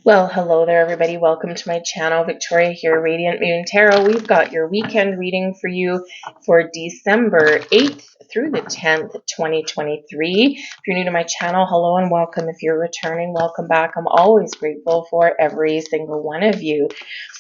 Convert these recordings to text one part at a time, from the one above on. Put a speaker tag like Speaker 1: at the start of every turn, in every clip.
Speaker 1: Well, hello there, everybody. Welcome to my channel. Victoria here, Radiant Moon Tarot. We've got your weekend reading for you for December 8th through the 10th, 2023. If you're new to my channel, hello and welcome. If you're returning, welcome back. I'm always grateful for every single one of you.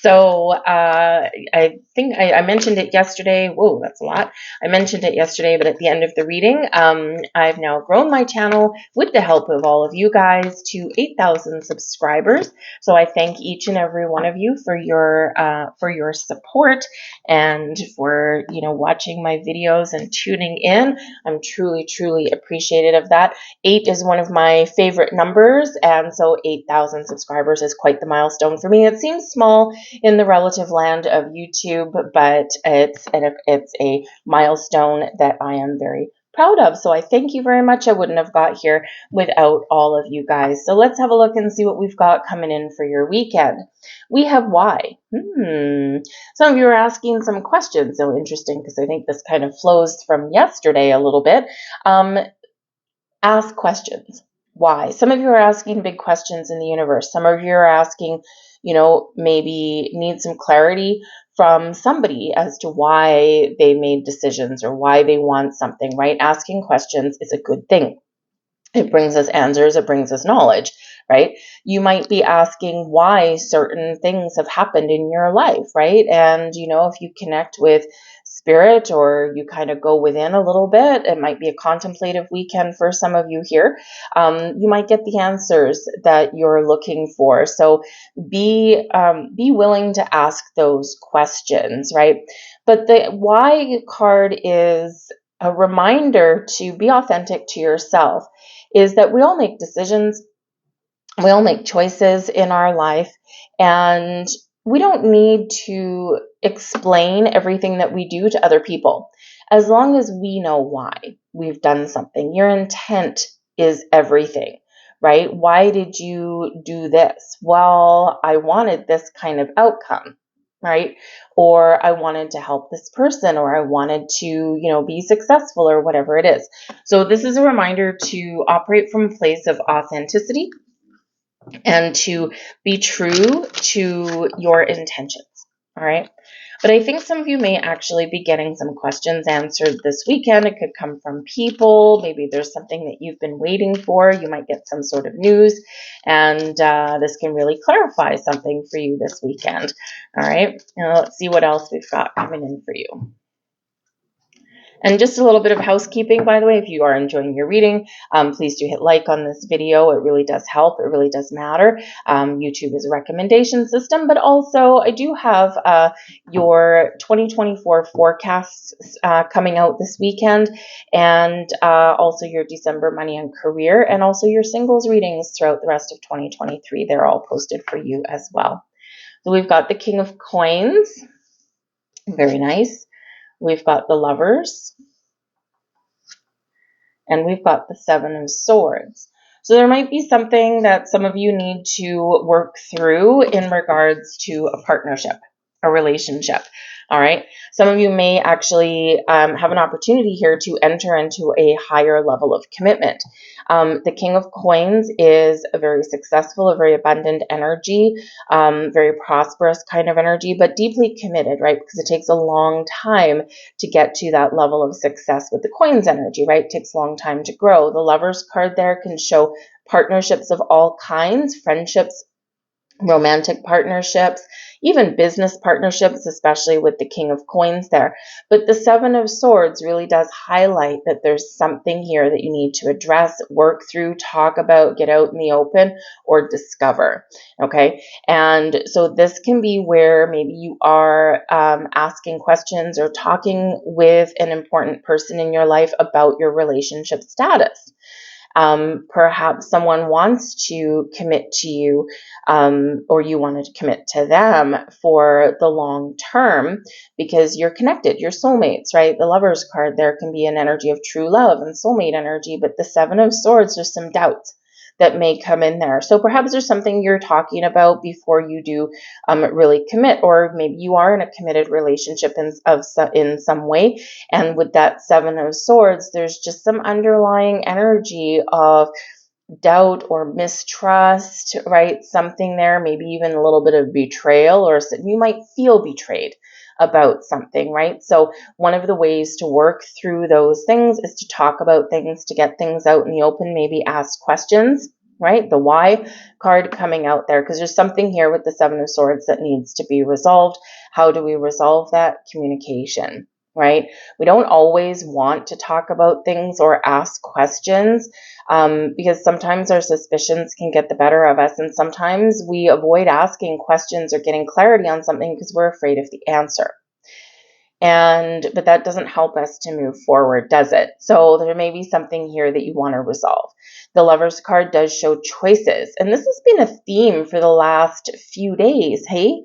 Speaker 1: So I think I mentioned it yesterday. Whoa, that's a lot. I mentioned it yesterday, but at the end of the reading, I've now grown my channel with the help of all of you guys to 8,000 subscribers. So I thank each and every one of you for your support and for watching my videos and tuning in. I'm truly appreciative of that. 8 is one of my favorite numbers, and so 8,000 subscribers is quite the milestone for me. It seems small in the relative land of YouTube, but it's a milestone that I am very proud of. So I thank you very much. I wouldn't have got here without all of you guys. So let's have a look and see what we've got coming in for your weekend. We have why. Some of you are asking some questions. So interesting, because I think this kind of flows from yesterday a little bit. Ask questions. Why? Some of you are asking big questions in the universe. Some of you are asking, maybe need some clarity from somebody as to why they made decisions or why they want something, right? Asking questions is a good thing. It brings us answers, it brings us knowledge, right? You might be asking why certain things have happened in your life, right? And, if you connect with spirit or you kind of go within a little bit, it might be a contemplative weekend for some of you here. You might get the answers that you're looking for. So be willing to ask those questions, right? But the why card is a reminder to be authentic to yourself, is that we all make decisions, we all make choices in our life, and we don't need to explain everything that we do to other people. As long as we know why we've done something, your intent is everything, right? Why did you do this? Well, I wanted this kind of outcome, right? Or I wanted to help this person, or I wanted to, be successful, or whatever it is. So this is a reminder to operate from a place of authenticity and to be true to your intentions. All right. But I think some of you may actually be getting some questions answered this weekend. It could come from people. Maybe there's something that you've been waiting for. You might get some sort of news, and this can really clarify something for you this weekend. All right. Now let's see what else we've got coming in for you. And just a little bit of housekeeping, by the way, if you are enjoying your reading, please do hit like on this video. It really does help. It really does matter. YouTube is a recommendation system, but also I do have your 2024 forecasts coming out this weekend, and also your December money and career, and also your singles readings throughout the rest of 2023. They're all posted for you as well. So we've got the King of Coins. Very nice. We've got the Lovers, and we've got the Seven of Swords. So there might be something that some of you need to work through in regards to a partnership, a relationship. All right. Some of you may actually have an opportunity here to enter into a higher level of commitment. The King of Coins is a very successful, a very abundant energy, very prosperous kind of energy, but deeply committed, right? Because it takes a long time to get to that level of success with the coins energy, right? It takes a long time to grow. The Lovers card there can show partnerships of all kinds, friendships, romantic partnerships, even business partnerships, especially with the King of Coins there. But the Seven of Swords really does highlight that there's something here that you need to address, work through, talk about, get out in the open, or discover. Okay. And so this can be where maybe you are asking questions or talking with an important person in your life about your relationship status. Perhaps someone wants to commit to you, or you want to commit to them for the long term because you're connected, you're soulmates, right? The Lovers card there can be an energy of true love and soulmate energy, but the Seven of Swords, there's some doubts that may come in there. So perhaps there's something you're talking about before you do really commit, or maybe you are in a committed relationship in some way. And with that Seven of Swords, there's just some underlying energy of doubt or mistrust, right? Something there, maybe even a little bit of betrayal, or you might feel betrayed about something, right? So one of the ways to work through those things is to talk about things, to get things out in the open, maybe ask questions, right? The why card coming out there, because there's something here with the Seven of Swords that needs to be resolved. How do we resolve that? Communication, right? We don't always want to talk about things or ask questions, because sometimes our suspicions can get the better of us, and sometimes we avoid asking questions or getting clarity on something because we're afraid of the answer. But that doesn't help us to move forward, does it? So there may be something here that you want to resolve. The Lover's card does show choices, and this has been a theme for the last few days, hey?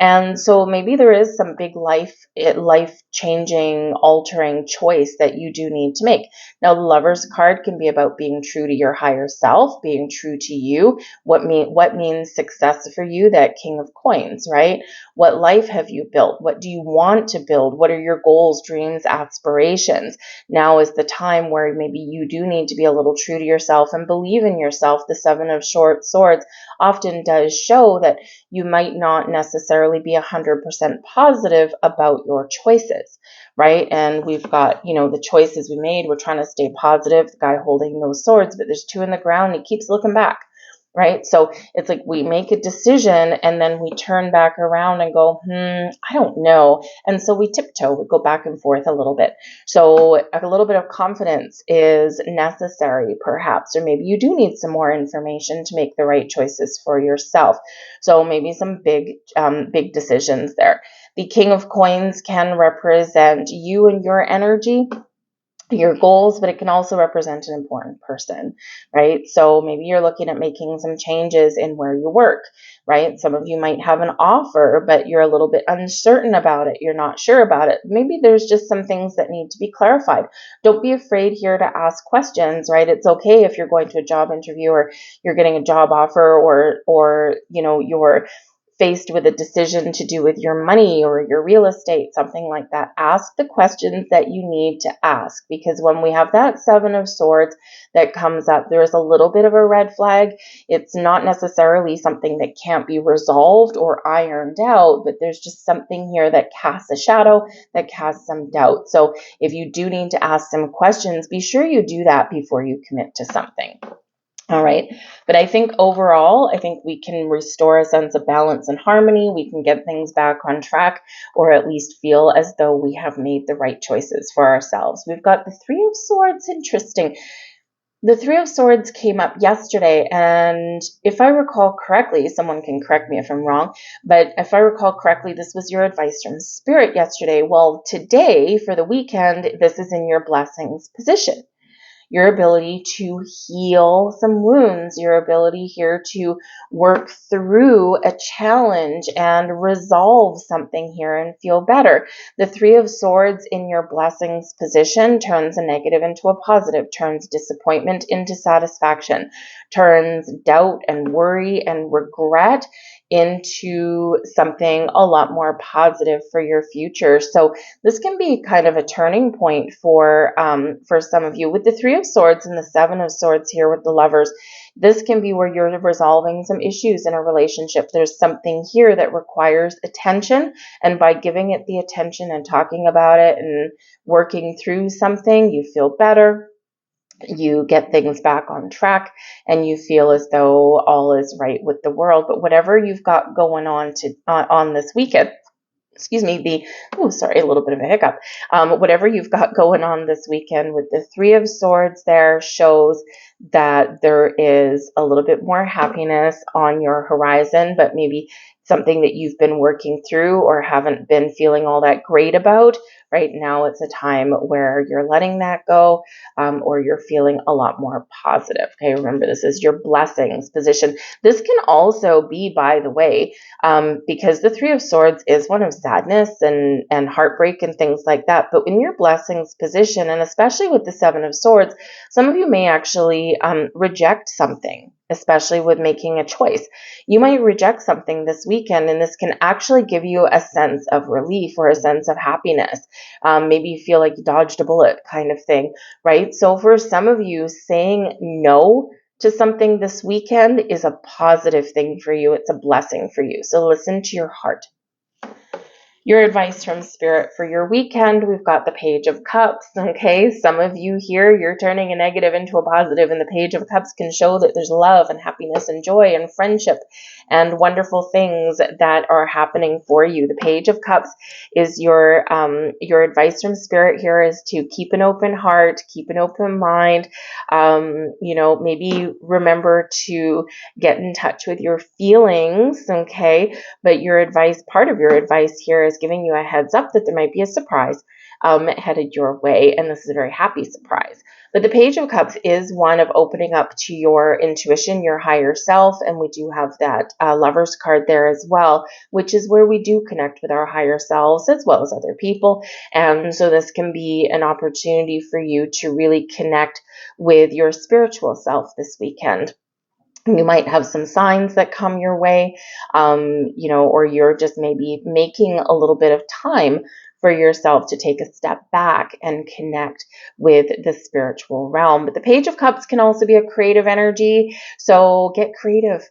Speaker 1: And so maybe there is some big life-changing, altering choice that you do need to make. Now, the Lover's card can be about being true to your higher self, being true to you. What means success for you? That King of Coins, right? What life have you built? What do you want to build? What are your goals, dreams, aspirations? Now is the time where maybe you do need to be a little true to yourself and believe in yourself. The Seven of Swords often does show that you might not necessarily be 100% positive about your choices, right? And we've got, the choices we made. We're trying to stay positive, the guy holding those swords, but there's two in the ground. And he keeps looking back, right? So it's like we make a decision and then we turn back around and go, I don't know. And so we tiptoe, we go back and forth a little bit. So a little bit of confidence is necessary, perhaps, or maybe you do need some more information to make the right choices for yourself. So maybe some big decisions there. The King of Coins can represent you and your energy, your goals, but it can also represent an important person, right? So maybe you're looking at making some changes in where you work, right? Some of you might have an offer, but you're a little bit uncertain about it. You're not sure about it. Maybe there's just some things that need to be clarified. Don't be afraid here to ask questions, right? It's okay if you're going to a job interview or you're getting a job offer, or you're faced with a decision to do with your money or your real estate, something like that. Ask the questions that you need to ask, because when we have that Seven of Swords that comes up, there's a little bit of a red flag. It's not necessarily something that can't be resolved or ironed out, but there's just something here that casts a shadow, that casts some doubt. So if you do need to ask some questions, be sure you do that before you commit to something. All right. But I think overall, we can restore a sense of balance and harmony. We can get things back on track, or at least feel as though we have made the right choices for ourselves. We've got the Three of Swords. Interesting. The Three of Swords came up yesterday, and if I recall correctly, someone can correct me if I'm wrong, but if I recall correctly, this was your advice from Spirit yesterday. Well, today, for the weekend, this is in your blessings position. Your ability to heal some wounds, your ability here to work through a challenge and resolve something here and feel better. The Three of Swords in your blessings position turns a negative into a positive, turns disappointment into satisfaction, turns doubt and worry and regret into something a lot more positive for your future. So this can be kind of a turning point for some of you. With the Three of Swords and the Seven of Swords here with the Lovers, this can be where you're resolving some issues in a relationship. There's something here that requires attention, and by giving it the attention and talking about it and working through something, you feel better. You get things back on track and you feel as though all is right with the world. But whatever you've got going on on this weekend, excuse me, a little bit of a hiccup. Whatever you've got going on this weekend with the Three of Swords there shows that there is a little bit more happiness on your horizon, but maybe something that you've been working through or haven't been feeling all that great about. Right now, it's a time where you're letting that go, or you're feeling a lot more positive. Okay, remember, this is your blessings position. This can also be, by the way, because the Three of Swords is one of sadness and heartbreak and things like that. But in your blessings position, and especially with the Seven of Swords, some of you may actually reject something, especially with making a choice. You might reject something this weekend, and this can actually give you a sense of relief or a sense of happiness. Maybe you feel like you dodged a bullet kind of thing, right? So for some of you, saying no to something this weekend is a positive thing for you. It's a blessing for you. So listen to your heart. Your advice from Spirit for your weekend, we've got the Page of Cups, okay? Some of you here, you're turning a negative into a positive, and the Page of Cups can show that there's love and happiness and joy and friendship and wonderful things that are happening for you. The Page of Cups is your advice from Spirit here is to keep an open heart, keep an open mind, maybe remember to get in touch with your feelings, okay? But your advice, part of your advice here is giving you a heads up that there might be a surprise headed your way, and this is a very happy surprise. But the Page of Cups is one of opening up to your intuition, your higher self, and we do have that Lover's card there as well, which is where we do connect with our higher selves as well as other people. And so this can be an opportunity for you to really connect with your spiritual self this weekend. You might have some signs that come your way, or you're just maybe making a little bit of time for yourself to take a step back and connect with the spiritual realm. But the Page of Cups can also be a creative energy, so get creative.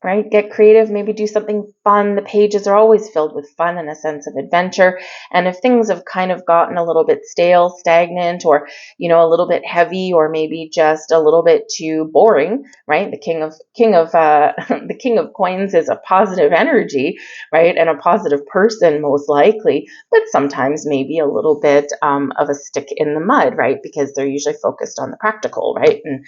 Speaker 1: Right? Get creative, maybe do something fun. The pages are always filled with fun and a sense of adventure. And if things have kind of gotten a little bit stale, stagnant, or, a little bit heavy, or maybe just a little bit too boring, right? The king of the King of Coins is a positive energy, right? And a positive person, most likely, but sometimes maybe a little bit of a stick in the mud, right? Because they're usually focused on the practical, right? And,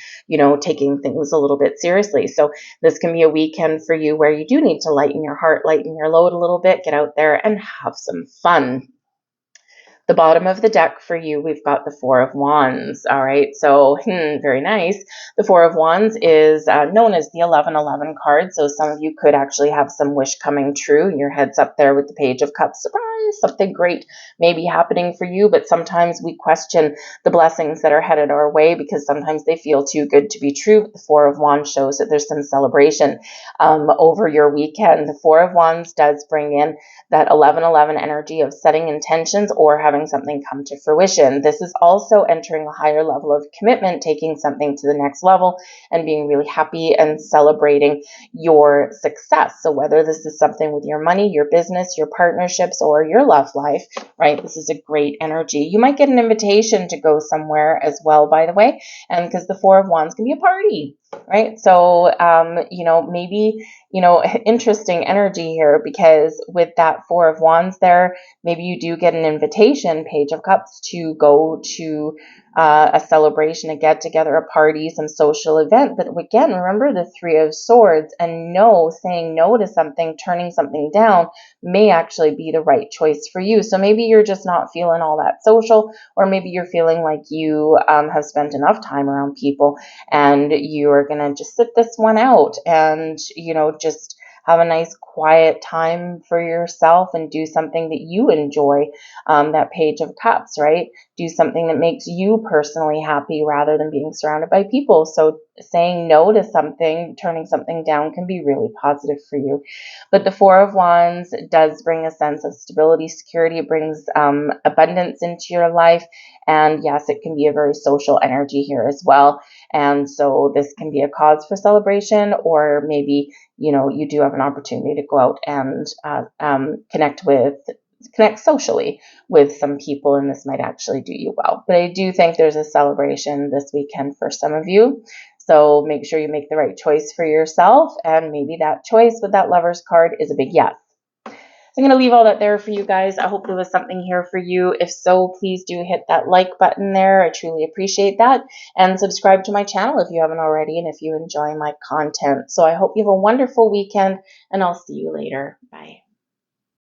Speaker 1: taking things a little bit seriously. So this can be a weekend for you where you do need to lighten your heart, lighten your load a little bit, get out there and have some fun. The bottom of the deck for you, we've got the Four of Wands. All right, so very nice. The Four of Wands is known as the 1111 card, so some of you could actually have some wish coming true. Your head's up there with the Page of Cups. Surprise, something great may be happening for you, but sometimes we question the blessings that are headed our way because sometimes they feel too good to be true. But the Four of Wands shows that there's some celebration over your weekend. The Four of Wands does bring in that 1111 energy of setting intentions or having something come to fruition. This is also entering a higher level of commitment, taking something to the next level and being really happy and celebrating your success. So whether this is something with your money, your business, your partnerships, or your love life, right? This is a great energy. You might get an invitation to go somewhere as well, by the way, and because the Four of Wands can be a party, right? So, maybe, interesting energy here because with that Four of Wands there, maybe you do get an invitation, Page of Cups, to go to a celebration, a get-together, a party, some social event. But again, remember the Three of Swords, and saying no to something, turning something down may actually be the right choice for you. So maybe you're just not feeling all that social, or maybe you're feeling like you have spent enough time around people and you are going to just sit this one out and, just have a nice quiet time for yourself and do something that you enjoy, that Page of Cups, right? Do something that makes you personally happy rather than being surrounded by people. So saying no to something, turning something down can be really positive for you. But the Four of Wands does bring a sense of stability, security. It brings abundance into your life. And yes, it can be a very social energy here as well. And so this can be a cause for celebration, or maybe, you do have an opportunity to go out and connect socially with some people, and this might actually do you well. But I do think there's a celebration this weekend for some of you. So make sure you make the right choice for yourself, and maybe that choice with that Lover's card is a big yes. I'm going to leave all that there for you guys. I hope there was something here for you. If so, please do hit that like button there. I truly appreciate that. And subscribe to my channel if you haven't already and if you enjoy my content. So I hope you have a wonderful weekend, and I'll see you later. Bye.